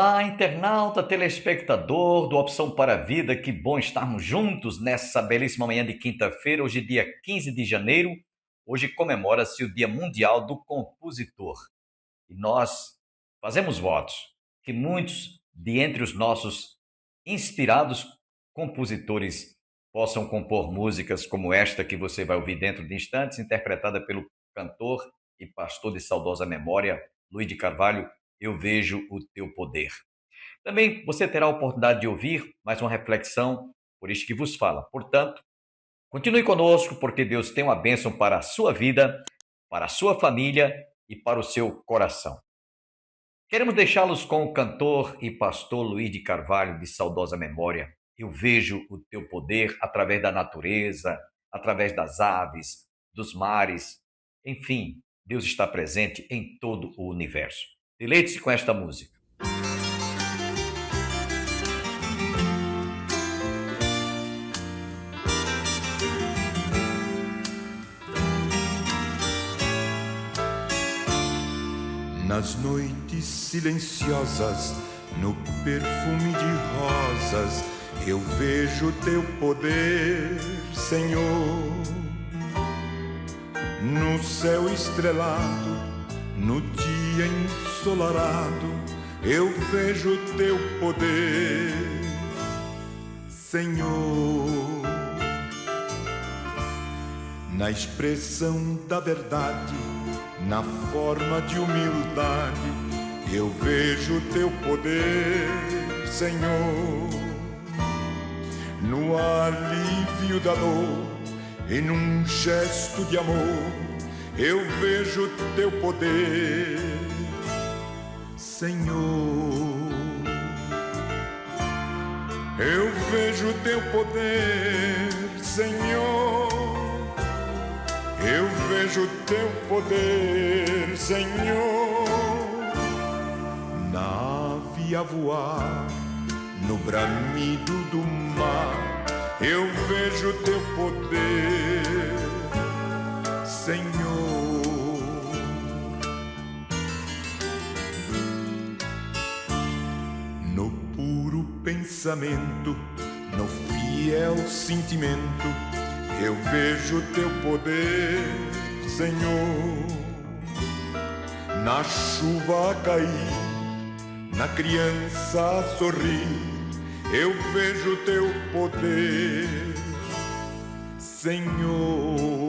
Olá, internauta, telespectador do Opção para a Vida, que bom estarmos juntos nessa belíssima manhã de quinta-feira, hoje dia 15 de janeiro, hoje comemora-se o Dia Mundial do Compositor. E nós fazemos votos que muitos de entre os nossos inspirados compositores possam compor músicas como esta que você vai ouvir dentro de instantes, interpretada pelo cantor e pastor de saudosa memória, Luiz de Carvalho. Eu vejo o teu poder. Também você terá a oportunidade de ouvir mais uma reflexão por isso que vos fala. Portanto, continue conosco, porque Deus tem uma bênção para a sua vida, para a sua família e para o seu coração. Queremos deixá-los com o cantor e pastor Luiz de Carvalho, de saudosa memória. Eu vejo o teu poder através da natureza, através das aves, dos mares. Enfim, Deus está presente em todo o universo. Deleite-se com esta música. Nas noites silenciosas, no perfume de rosas, eu vejo teu poder, Senhor. No céu estrelado, no dia ensolarado, eu vejo teu poder, Senhor. Na expressão da verdade, na forma de humildade, eu vejo teu poder, Senhor. No alívio da dor e num gesto de amor, eu vejo teu poder, Senhor. Eu vejo teu poder, Senhor. Eu vejo teu poder, Senhor. Na ave a voar, no bramido do mar, eu vejo teu poder, Senhor. No puro pensamento, no fiel sentimento, eu vejo teu poder, Senhor. Na chuva a cair, na criança a sorrir, eu vejo teu poder, Senhor.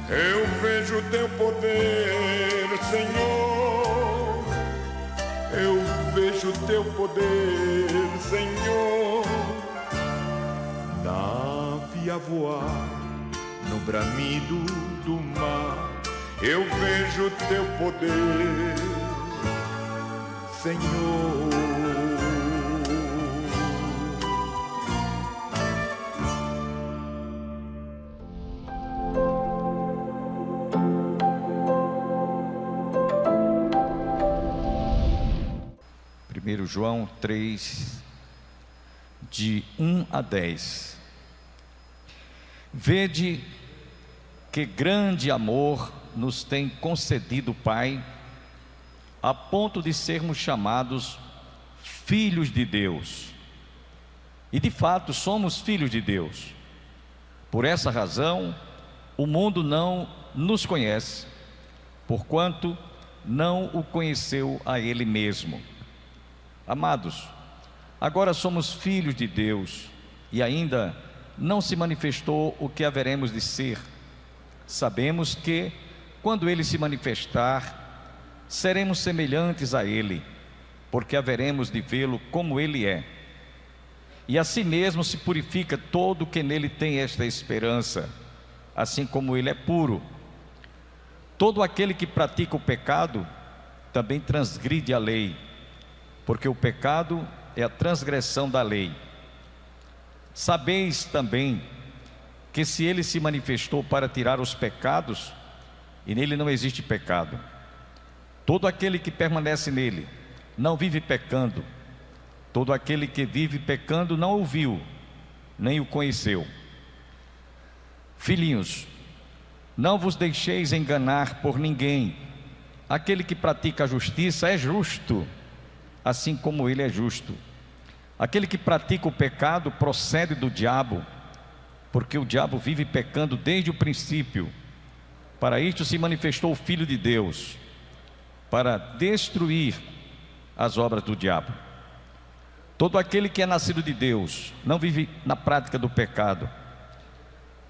Eu vejo teu poder, Senhor. Eu vejo teu poder, Senhor. Na ave a voar, no bramido do mar, eu vejo teu poder, Senhor. 1 João 3, de 1 a 10. Vede que grande amor nos tem concedido o Pai, a ponto de sermos chamados filhos de Deus. E de fato somos filhos de Deus. Por essa razão, o mundo não nos conhece, porquanto não o conheceu a Ele mesmo. Amados, agora somos filhos de Deus e ainda não se manifestou o que haveremos de ser. Sabemos que, quando Ele se manifestar, seremos semelhantes a Ele, porque haveremos de vê-lo como Ele é. E assim mesmo se purifica todo que nele tem esta esperança, assim como Ele é puro. Todo aquele que pratica o pecado também transgride a lei, porque o pecado é a transgressão da lei. Sabeis também que se Ele se manifestou para tirar os pecados, e nele não existe pecado. Todo aquele que permanece nele não vive pecando. Todo aquele que vive pecando não o viu, nem o conheceu. Filhinhos, não vos deixeis enganar por ninguém. aquele que pratica a justiça é justo, assim como ele é justo. Aquele que pratica o pecado procede do diabo, porque o diabo vive pecando desde o princípio. Para isto se manifestou o Filho de Deus, para destruir as obras do diabo. Todo aquele que é nascido de Deus não vive na prática do pecado,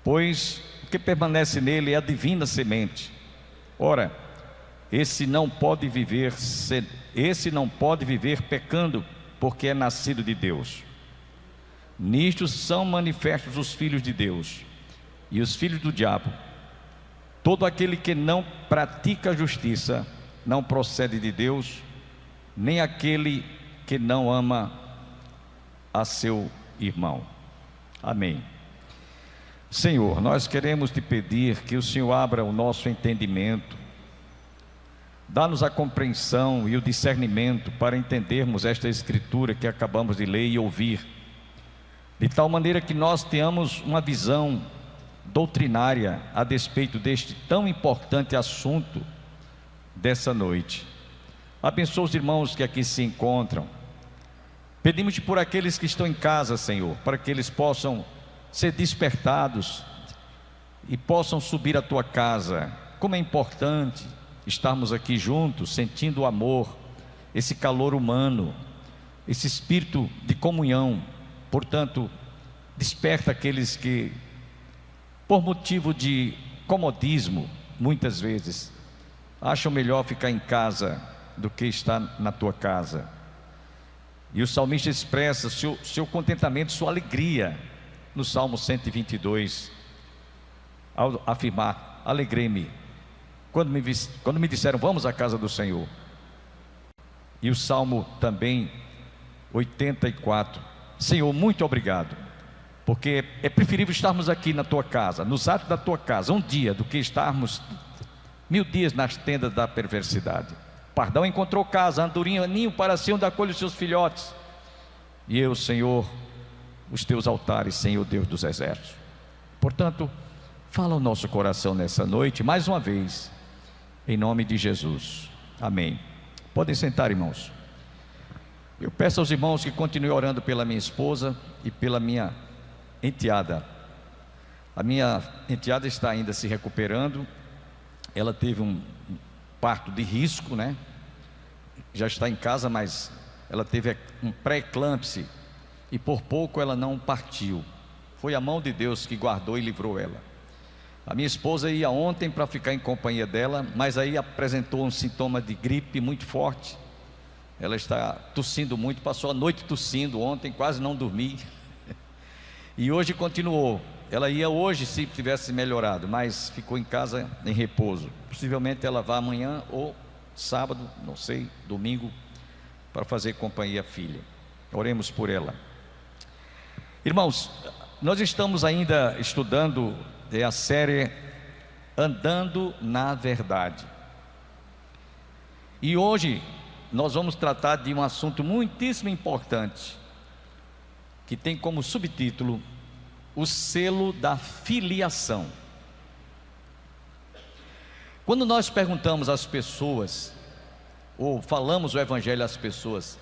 pois o que permanece nele é a divina semente. Ora, esse não pode viver pecando, porque é nascido de Deus. Nisto são manifestos os filhos de Deus e os filhos do diabo. Todo aquele que não pratica a justiça não procede de Deus, nem aquele que não ama a seu irmão. Amém. Senhor, nós queremos te pedir que o Senhor abra o nosso entendimento, dá-nos a compreensão e o discernimento para entendermos esta escritura que acabamos de ler e ouvir, de tal maneira que nós tenhamos uma visão doutrinária a despeito deste tão importante assunto dessa noite. Abençoa os irmãos que aqui se encontram. Pedimos-te por aqueles que estão em casa, Senhor, para que eles possam ser despertados e possam subir à tua casa. Como é importante estarmos aqui juntos, sentindo o amor, esse calor humano, esse espírito de comunhão. Portanto, desperta aqueles que, por motivo de comodismo, muitas vezes, acham melhor ficar em casa do que estar na tua casa. E o salmista expressa seu contentamento, sua alegria, no Salmo 122, ao afirmar: alegrei-me quando me disseram, vamos à casa do Senhor. E o Salmo também 84, Senhor, muito obrigado, porque é preferível estarmos aqui na tua casa, nos atos da tua casa, um dia, do que estarmos 1000 dias nas tendas da perversidade. Pardão encontrou casa, andorinha ninho para si, onde acolhe os seus filhotes. E eu, Senhor, os teus altares, Senhor Deus dos exércitos. Portanto, fala o nosso coração nessa noite, mais uma vez, em nome de Jesus. Amém. Podem sentar, irmãos. Eu peço aos irmãos que continuem orando pela minha esposa e pela minha enteada. A minha enteada está ainda se recuperando. Ela teve um parto de risco, né? Já está em casa, mas ela teve um pré-eclâmpsia e por pouco ela não partiu. Foi a mão de Deus que guardou e livrou ela. A minha esposa ia ontem para ficar em companhia dela, mas aí apresentou um sintoma de gripe muito forte. Ela está tossindo muito, passou a noite tossindo ontem, quase não dormi. E hoje continuou. Ela ia hoje se tivesse melhorado, mas ficou em casa em repouso. Possivelmente ela vá amanhã ou sábado, não sei, domingo, para fazer companhia à filha. Oremos por ela. Irmãos, nós estamos ainda estudando a série Andando na Verdade. E hoje nós vamos tratar de um assunto muitíssimo importante, que tem como subtítulo o selo da filiação. Quando nós perguntamos às pessoas, ou falamos o Evangelho às pessoas,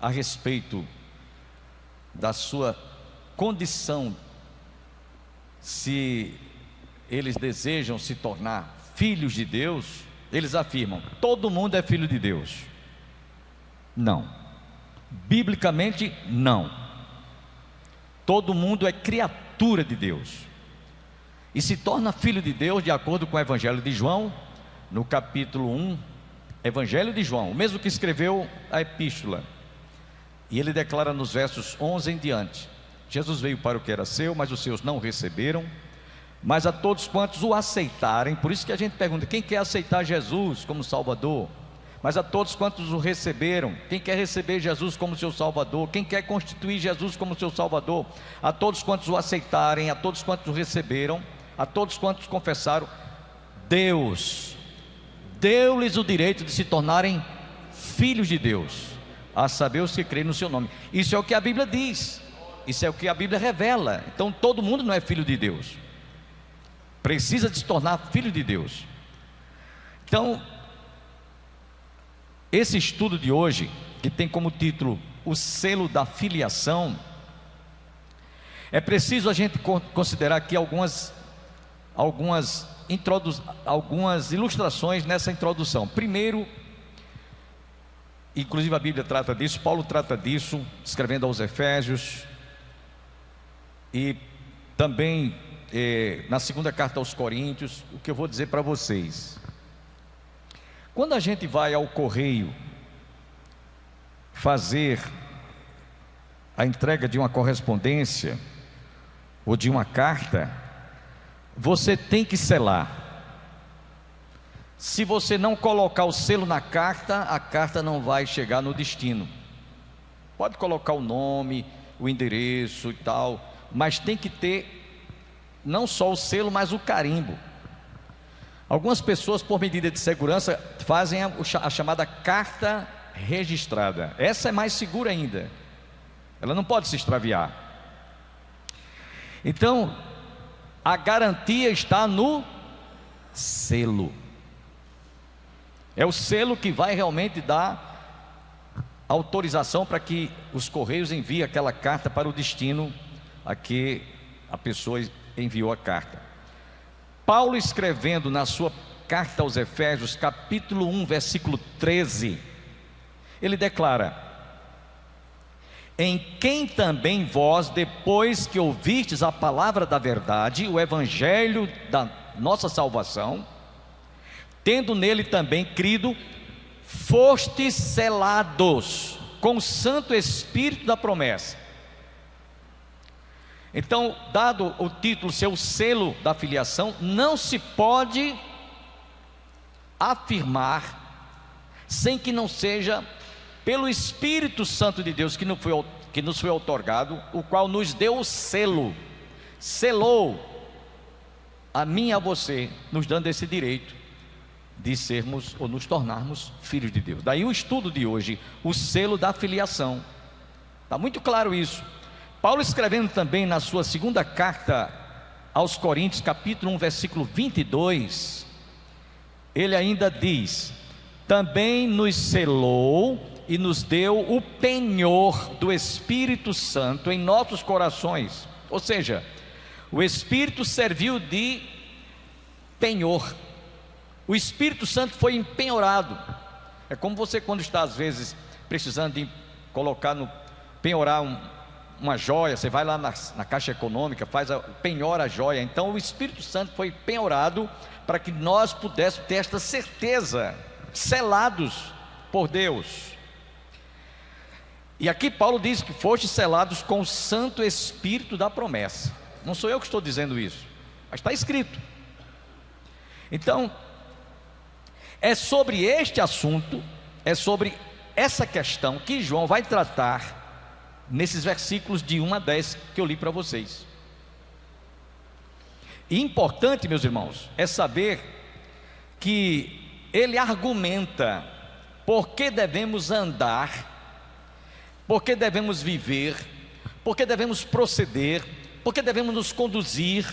a respeito da sua condição, se eles desejam se tornar filhos de Deus, eles afirmam: todo mundo é filho de Deus. Não, biblicamente não. Todo mundo é criatura de Deus e se torna filho de Deus de acordo com o Evangelho de João, no capítulo 1, Evangelho de João, o mesmo que escreveu a epístola. E ele declara nos versos 11 em diante: Jesus veio para o que era seu, mas os seus não o receberam. Mas a todos quantos o aceitarem, por isso que a gente pergunta: quem quer aceitar Jesus como Salvador? Mas a todos quantos o receberam, quem quer receber Jesus como seu Salvador? Quem quer constituir Jesus como seu Salvador? A todos quantos o aceitarem, a todos quantos o receberam, a todos quantos confessaram, Deus deu-lhes o direito de se tornarem filhos de Deus, a saber, os que creem no seu nome. Isso é o que a Bíblia diz, isso é o que a Bíblia revela. Então todo mundo não é filho de Deus, precisa de se tornar filho de Deus. Então esse estudo de hoje, que tem como título o selo da filiação, é preciso a gente considerar aqui algumas ilustrações nessa introdução. Primeiro, inclusive a Bíblia trata disso, Paulo trata disso, escrevendo aos Efésios, e também na segunda carta aos Coríntios. O que eu vou dizer para vocês: quando a gente vai ao correio fazer a entrega de uma correspondência ou de uma carta, você tem que selar. Se você não colocar o selo na carta, a carta não vai chegar no destino. Pode colocar o nome, o endereço e tal, mas tem que ter não só o selo, mas o carimbo. Algumas pessoas, por medida de segurança, fazem a chamada carta registrada. Essa é mais segura ainda, ela não pode se extraviar. Então, a garantia está no selo. É o selo que vai realmente dar autorização para que os correios enviem aquela carta para o destino a que a pessoa enviou a carta. Paulo, escrevendo na sua carta aos Efésios, capítulo 1, versículo 13, ele declara: em quem também vós, depois que ouvistes a palavra da verdade, o evangelho da nossa salvação, tendo nele também crido, fostes selados com o Santo Espírito da promessa. Então, dado o título ser o selo da filiação, não se pode afirmar sem que não seja pelo Espírito Santo de Deus que nos foi outorgado, o qual nos deu o selo, selou a mim e a você, nos dando esse direito de sermos ou nos tornarmos filhos de Deus. Daí o estudo de hoje, o selo da filiação. Está muito claro isso. Paulo, escrevendo também na sua segunda carta aos Coríntios, capítulo 1, versículo 22, ele ainda diz: também nos selou e nos deu o penhor do Espírito Santo em nossos corações. Ou seja, o Espírito serviu de penhor. O Espírito Santo foi empenhorado. É como você, quando está às vezes precisando de penhorar uma joia, você vai lá na Caixa Econômica, penhora a joia. Então o Espírito Santo foi penhorado para que nós pudéssemos ter esta certeza, selados por Deus. E aqui Paulo diz que fostes selados com o Santo Espírito da promessa. Não sou eu que estou dizendo isso, mas está escrito. Então, é sobre este assunto, é sobre essa questão que João vai tratar nesses versículos de 1 a 10 que eu li para vocês. E importante, meus irmãos, é saber que ele argumenta por que devemos andar, por que devemos viver, por que devemos proceder, por que devemos nos conduzir,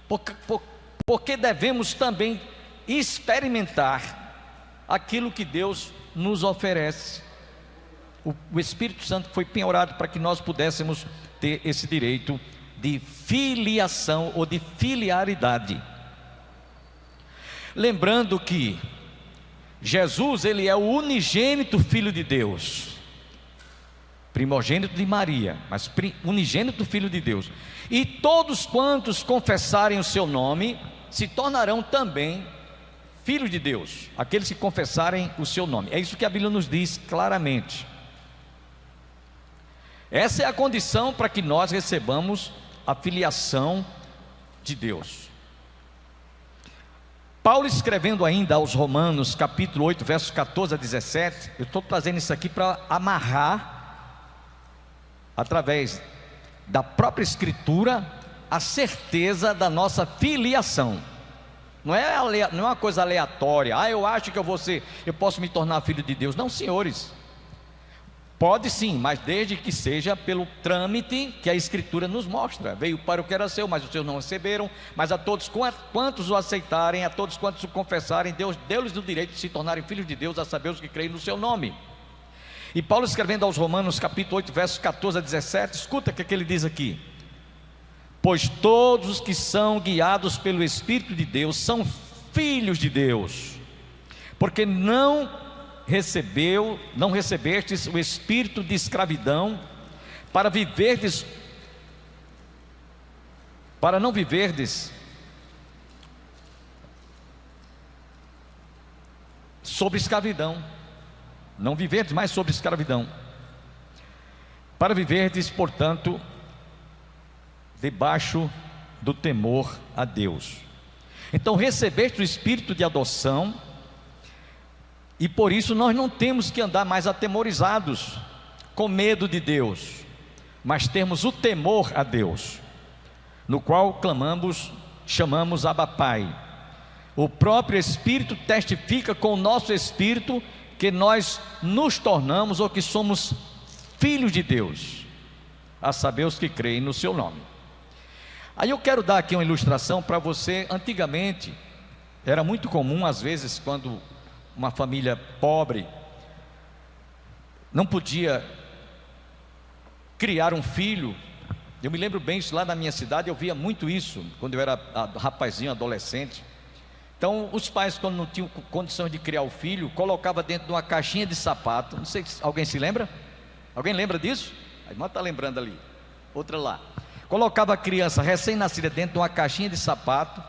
por que devemos também experimentar aquilo que Deus nos oferece. O Espírito Santo foi penhorado para que nós pudéssemos ter esse direito de filiação ou de filiaridade. Lembrando que Jesus, ele é o unigênito Filho de Deus, primogênito de Maria, mas unigênito Filho de Deus. E todos quantos confessarem o seu nome se tornarão também filhos de Deus, aqueles que confessarem o seu nome. É isso que a Bíblia nos diz claramente. Essa é a condição para que nós recebamos a filiação de Deus. Paulo, escrevendo ainda aos Romanos, capítulo 8, versos 14 a 17, eu estou trazendo isso aqui para amarrar, através da própria Escritura, a certeza da nossa filiação. Não é uma coisa aleatória. Eu acho que eu posso me tornar filho de Deus. Não, senhores. Pode sim, mas desde que seja pelo trâmite que a Escritura nos mostra. Veio para o que era seu, mas os seus não receberam. Mas a todos quantos o aceitarem, a todos quantos o confessarem, Deus deu-lhes o direito de se tornarem filhos de Deus, a saber os que creem no seu nome. E Paulo, escrevendo aos Romanos, capítulo 8, versos 14 a 17, escuta o que ele diz aqui: pois todos os que são guiados pelo Espírito de Deus são filhos de Deus, porque não recebestes o espírito de escravidão para não viverdes sob escravidão, não viverdes mais sob escravidão, para viverdes, portanto, debaixo do temor a Deus. Então recebeste o espírito de adoção, e por isso nós não temos que andar mais atemorizados, com medo de Deus, mas temos o temor a Deus, no qual chamamos Abba Pai. O próprio Espírito testifica com o nosso espírito que nós nos tornamos ou que somos filhos de Deus, a saber os que creem no seu nome. Aí eu quero dar aqui uma ilustração para você. Antigamente era muito comum, às vezes, quando uma família pobre não podia criar um filho. Eu me lembro bem isso lá na minha cidade, eu via muito isso quando eu era rapazinho, adolescente. Então os pais, quando não tinham condição de criar o filho, colocavam dentro de uma caixinha de sapato. Não sei se alguém se lembra? Alguém lembra disso? A irmã está lembrando ali, outra lá. Colocava a criança recém-nascida dentro de uma caixinha de sapato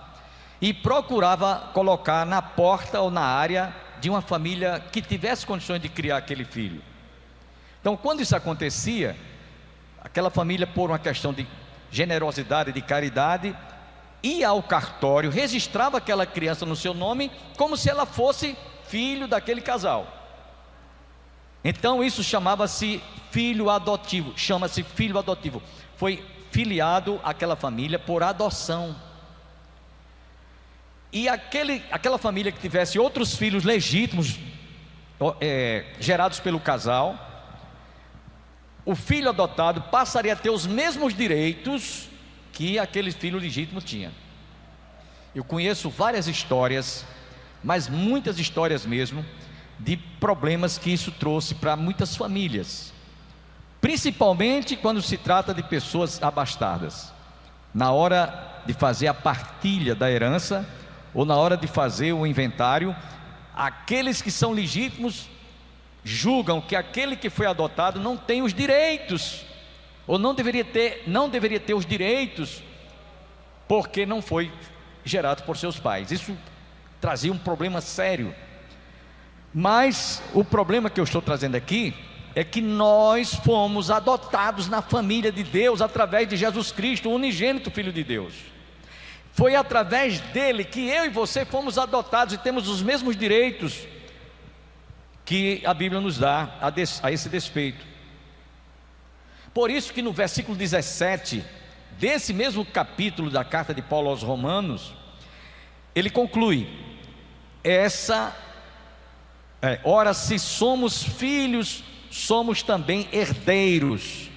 e procurava colocar na porta ou na área de uma família que tivesse condições de criar aquele filho. Então, quando isso acontecia, aquela família, por uma questão de generosidade, de caridade, ia ao cartório, registrava aquela criança no seu nome, como se ela fosse filho daquele casal. Então isso chamava-se filho adotivo, chama-se filho adotivo. Foi filiado àquela família por adoção. E aquela família que tivesse outros filhos legítimos, gerados pelo casal, o filho adotado passaria a ter os mesmos direitos que aquele filho legítimo tinha. Eu conheço várias histórias, mas muitas histórias mesmo, de problemas que isso trouxe para muitas famílias, principalmente quando se trata de pessoas abastadas. Na hora de fazer a partilha da herança, ou na hora de fazer o inventário, aqueles que são legítimos julgam que aquele que foi adotado não tem os direitos, ou não deveria ter os direitos, porque não foi gerado por seus pais. Isso trazia um problema sério. Mas o problema que eu estou trazendo aqui é que nós fomos adotados na família de Deus através de Jesus Cristo, o unigênito Filho de Deus. Foi através dele que eu e você fomos adotados e temos os mesmos direitos que a Bíblia nos dá a esse despeito. Por isso que no versículo 17 desse mesmo capítulo da carta de Paulo aos Romanos, ele conclui: ora, se somos filhos, somos também herdeiros,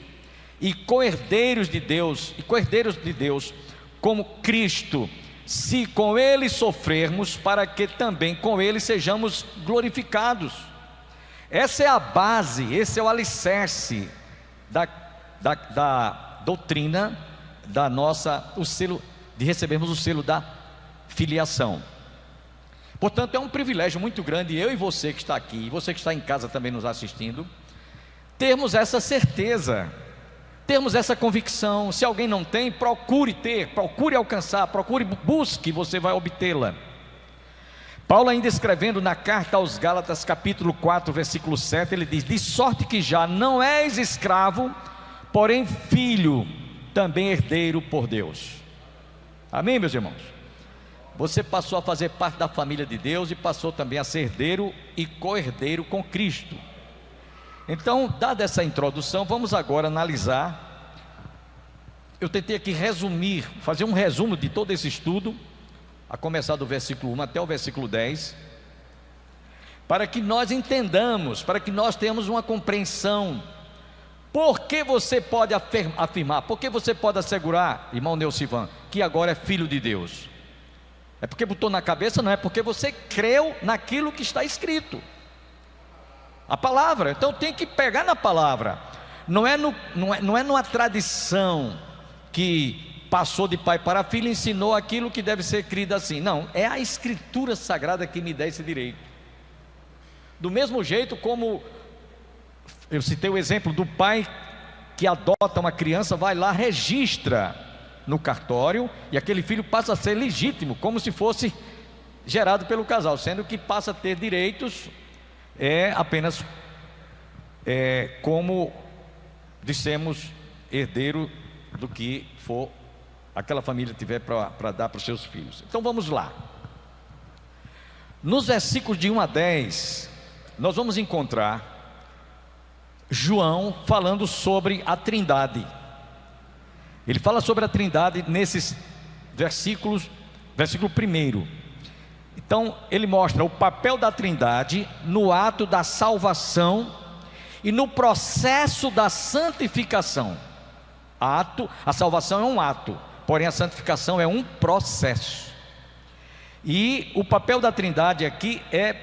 e co-herdeiros de Deus, como Cristo, se com Ele sofrermos, para que também com Ele sejamos glorificados. Essa é a base, esse é o alicerce da doutrina de recebermos o selo da filiação. Portanto, é um privilégio muito grande, eu e você que está aqui, e você que está em casa também nos assistindo, termos essa certeza, termos essa convicção. Se alguém não tem, procure ter, procure alcançar, busque, você vai obtê-la. Paulo, ainda escrevendo na carta aos Gálatas, capítulo 4, versículo 7, ele diz: de sorte que já não és escravo, porém filho, também herdeiro por Deus. Amém, meus irmãos? Você passou a fazer parte da família de Deus e passou também a ser herdeiro e co-herdeiro com Cristo. Então, dada essa introdução, vamos agora analisar. Eu tentei aqui resumir, fazer um resumo de todo esse estudo, a começar do versículo 1 até o versículo 10, para que nós entendamos, para que nós tenhamos uma compreensão. Por que você pode afirmar, por que você pode assegurar, irmão Neucivan, que agora é filho de Deus? É porque botou na cabeça? Não, é porque você creu naquilo que está escrito, a palavra. Então tem que pegar na palavra. Não é numa tradição que passou de pai para filho e ensinou aquilo que deve ser crido assim. Não, é a Escritura Sagrada que me dá esse direito. Do mesmo jeito como eu citei o exemplo do pai que adota uma criança, vai lá, registra no cartório, e aquele filho passa a ser legítimo, como se fosse gerado pelo casal, sendo que passa a ter direitos apenas como dissemos, herdeiro do que for aquela família tiver para dar para os seus filhos. Então vamos lá. Nos versículos de 1 a 10, nós vamos encontrar João falando sobre a Trindade. Ele fala sobre a Trindade nesses versículos, versículo 1. Então ele mostra o papel da Trindade no ato da salvação e no processo da santificação. A salvação é um ato, porém a santificação é um processo. E o papel da Trindade aqui é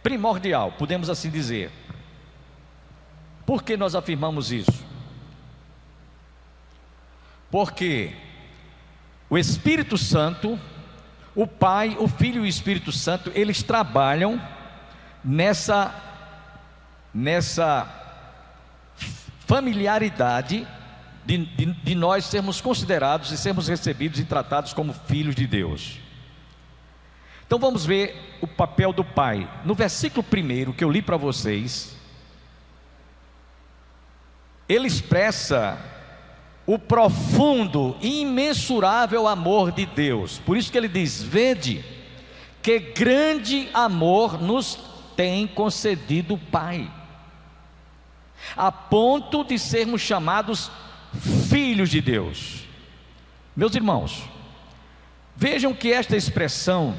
primordial, podemos assim dizer. Por que nós afirmamos isso? Porque o Espírito Santo, o Pai, o Filho e o Espírito Santo, eles trabalham nessa familiaridade de nós sermos considerados e sermos recebidos e tratados como filhos de Deus. Então vamos ver o papel do Pai. No versículo 1 que eu li para vocês, ele expressa o profundo e imensurável amor de Deus. Por isso que ele diz: vede que grande amor nos tem concedido o Pai, a ponto de sermos chamados filhos de Deus. Meus irmãos, vejam que esta expressão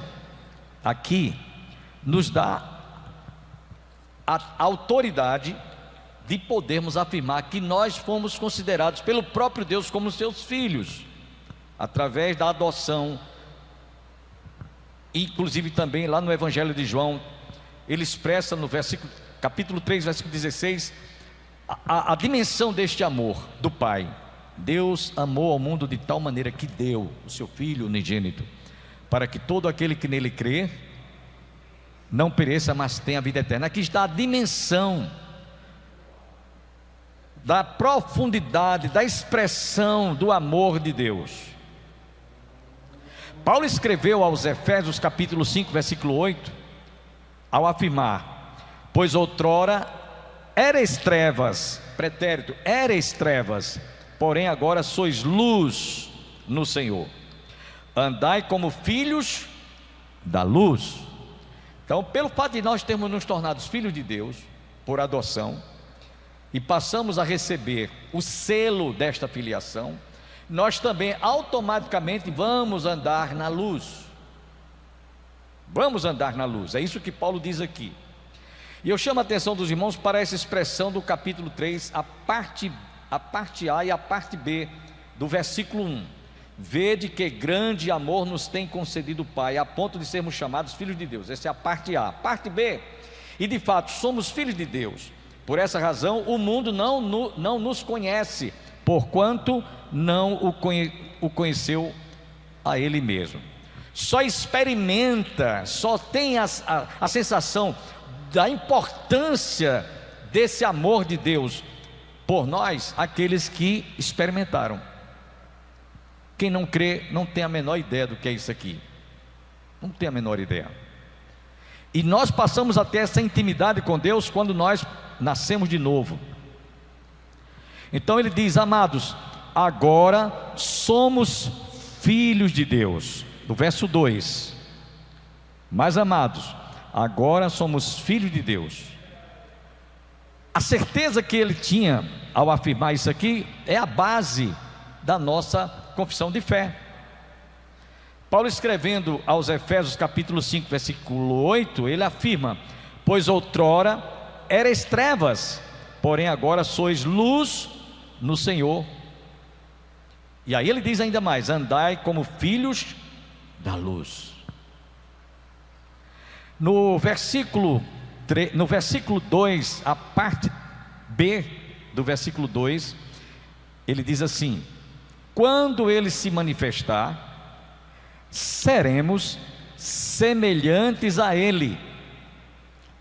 aqui nos dá a autoridade de podermos afirmar que nós fomos considerados pelo próprio Deus como seus filhos, através da adoção. Inclusive também lá no Evangelho de João, ele expressa no capítulo 3, versículo 16, a dimensão deste amor do Pai. Deus amou ao mundo de tal maneira que deu o seu Filho unigênito, para que todo aquele que nele crê não pereça, mas tenha a vida eterna. Aqui está a dimensão da profundidade, da expressão do amor de Deus. Paulo escreveu aos Efésios capítulo 5, versículo 8, ao afirmar: pois outrora erais trevas, pretérito, erais trevas, porém agora sois luz no Senhor, andai como filhos da luz. Então, pelo fato de nós termos nos tornado filhos de Deus, por adoção, e passamos a receber o selo desta filiação, nós também automaticamente vamos andar na luz. Vamos andar na luz, é isso que Paulo diz aqui. E eu chamo a atenção dos irmãos para essa expressão do capítulo 3, a parte A e a parte B do versículo 1. Vede que grande amor nos tem concedido o Pai, a ponto de sermos chamados filhos de Deus. Essa é a parte A. Parte B, e de fato somos filhos de Deus. Por essa razão o mundo não nos conhece, porquanto não o conheceu a Ele mesmo. Só experimenta, só tem a sensação da importância desse amor de Deus por nós, aqueles que experimentaram. Quem não crê não tem a menor ideia do que é isso aqui, não tem a menor ideia. E nós passamos a ter essa intimidade com Deus quando nós nascemos de novo. Então ele diz: amados, agora somos filhos de Deus. No verso 2: mas amados, agora somos filhos de Deus. A certeza que ele tinha ao afirmar isso aqui é a base da nossa confissão de fé. Paulo, escrevendo aos Efésios capítulo 5, versículo 8, ele afirma: pois outrora erais trevas, porém agora sois luz no Senhor. E aí ele diz ainda mais: andai como filhos da luz. No versículo 2, a parte B do versículo 2, ele diz assim: quando ele se manifestar, seremos semelhantes a ele,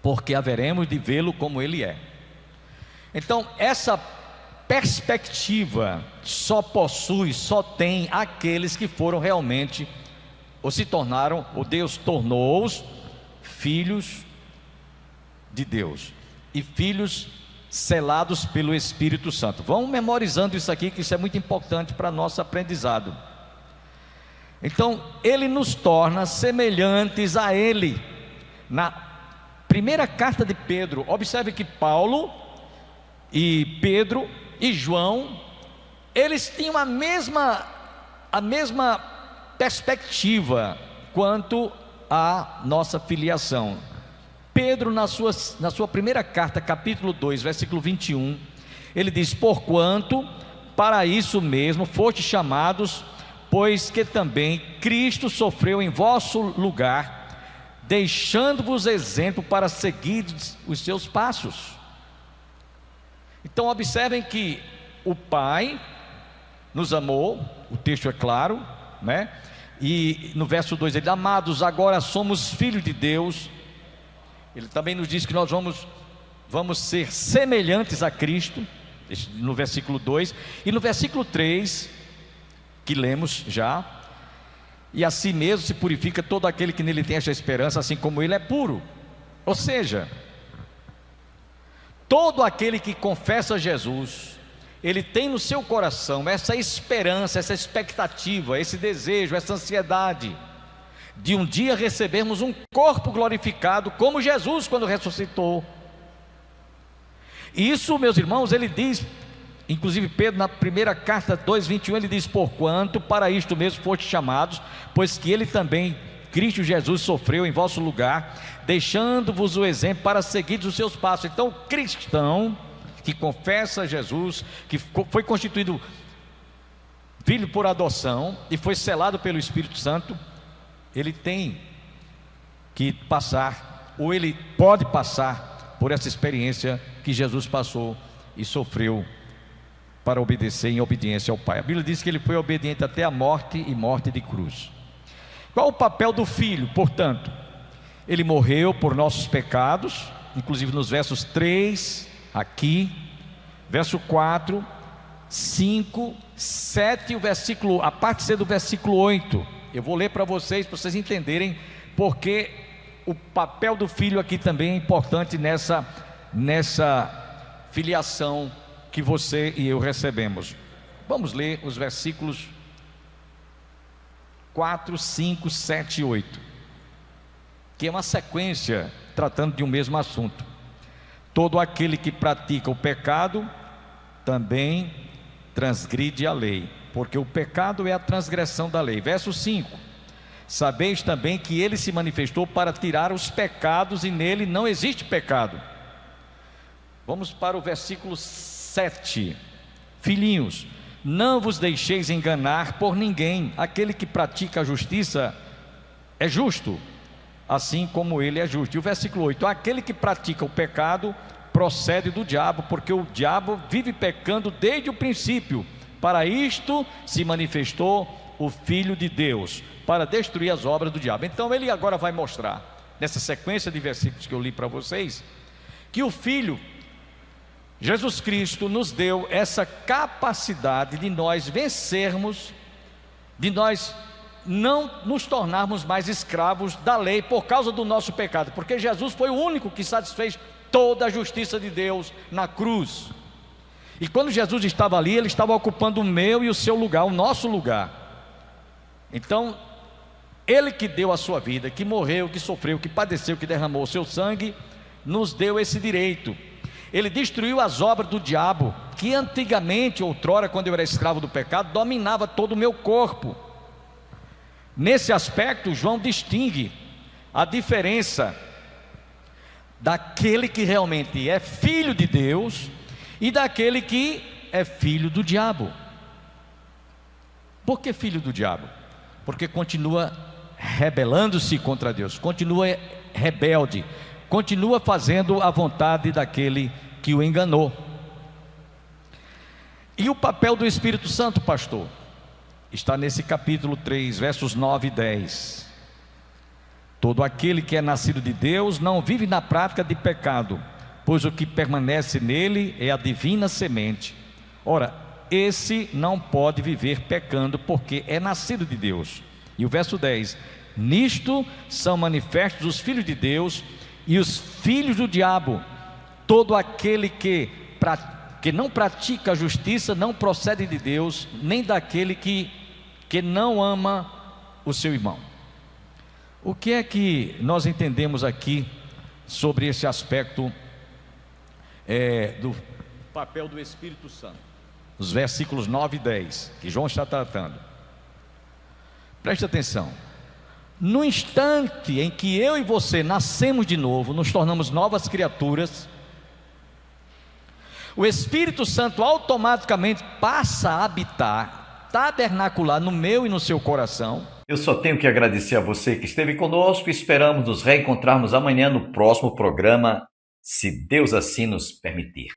porque haveremos de vê-lo como ele é. Então, essa perspectiva só tem aqueles que foram realmente, ou se tornaram, ou Deus tornou-os filhos de Deus, e filhos selados pelo Espírito Santo. Vamos memorizando isso aqui, que isso é muito importante para nosso aprendizado. Então, ele nos torna semelhantes a ele. Na primeira carta de Pedro, observe que Paulo e Pedro e João, eles tinham a mesma perspectiva quanto à nossa filiação. Pedro, na sua primeira carta, capítulo 2, versículo 21, ele diz: porquanto para isso mesmo fostes chamados, pois que também Cristo sofreu em vosso lugar, deixando-vos exemplo para seguir os seus passos. Então observem que o Pai nos amou, o texto é claro, né? E no verso 2 ele diz: amados, agora somos filhos de Deus. Ele também nos diz que nós vamos ser semelhantes a Cristo, no versículo 2. E no versículo 3, que lemos já: e assim mesmo se purifica todo aquele que nele tem esta esperança, assim como ele é puro. Ou seja, todo aquele que confessa Jesus, ele tem no seu coração essa esperança, essa expectativa, esse desejo, essa ansiedade de um dia recebermos um corpo glorificado como Jesus quando ressuscitou. E isso, meus irmãos, ele diz, inclusive Pedro na primeira carta 2:21, ele diz: porquanto para isto mesmo fostes chamados, pois que ele também, Cristo Jesus, sofreu em vosso lugar, deixando-vos o exemplo para seguir os seus passos. Então o cristão que confessa Jesus, que foi constituído filho por adoção e foi selado pelo Espírito Santo, ele tem que passar, ou ele pode passar por essa experiência que Jesus passou e sofreu para obedecer em obediência ao Pai. A Bíblia diz que ele foi obediente até a morte, e morte de cruz. Qual o papel do Filho, portanto? Ele morreu por nossos pecados, inclusive nos versos 3, aqui, verso 4, 5, 7 e o versículo, a parte C do versículo 8. Eu vou ler para vocês entenderem porque o papel do Filho aqui também é importante nessa filiação que você e eu recebemos. Vamos ler os versículos 4, 5, 7 e 8, que é uma sequência tratando de um mesmo assunto. Todo aquele que pratica o pecado também transgride a lei, porque o pecado é a transgressão da lei. Verso 5: sabeis também que ele se manifestou para tirar os pecados, e nele não existe pecado. Vamos para o versículo 7. Filhinhos, não vos deixeis enganar por ninguém. Aquele que pratica a justiça é justo, assim como ele é justo. E o versículo 8: aquele que pratica o pecado procede do diabo, porque o diabo vive pecando desde o princípio. Para isto se manifestou o Filho de Deus, para destruir as obras do diabo. Então ele agora vai mostrar, nessa sequência de versículos que eu li para vocês, que o Filho, Jesus Cristo, nos deu essa capacidade de nós vencermos, de nós não nos tornarmos mais escravos da lei por causa do nosso pecado, porque Jesus foi o único que satisfez toda a justiça de Deus na cruz. E quando Jesus estava ali, ele estava ocupando o meu e o seu lugar, o nosso lugar. Então ele que deu a sua vida, que morreu, que sofreu, que padeceu, que derramou o seu sangue, nos deu esse direito. Ele destruiu as obras do diabo, que antigamente, outrora, quando eu era escravo do pecado, dominava todo o meu corpo. Nesse aspecto, João distingue a diferença daquele que realmente é filho de Deus e daquele que é filho do diabo. Por que filho do diabo? Porque continua rebelando-se contra Deus, continua rebelde, continua fazendo a vontade daquele que o enganou. E o papel do Espírito Santo, pastor, está nesse capítulo 3, versos 9 e 10. Todo aquele que é nascido de Deus não vive na prática de pecado, pois o que permanece nele é a divina semente. Ora, esse não pode viver pecando, porque é nascido de Deus. E o verso 10: nisto são manifestos os filhos de Deus e os filhos do diabo. Todo aquele que não pratica a justiça não procede de Deus, nem daquele que não ama o seu irmão. O que é que nós entendemos aqui sobre esse aspecto do papel do Espírito Santo? Os versículos 9 e 10, que João está tratando. Preste atenção. No instante em que eu e você nascemos de novo, nos tornamos novas criaturas, o Espírito Santo automaticamente passa a habitar, tabernacular no meu e no seu coração. Eu só tenho que agradecer a você que esteve conosco. Esperamos nos reencontrarmos amanhã no próximo programa, se Deus assim nos permitir.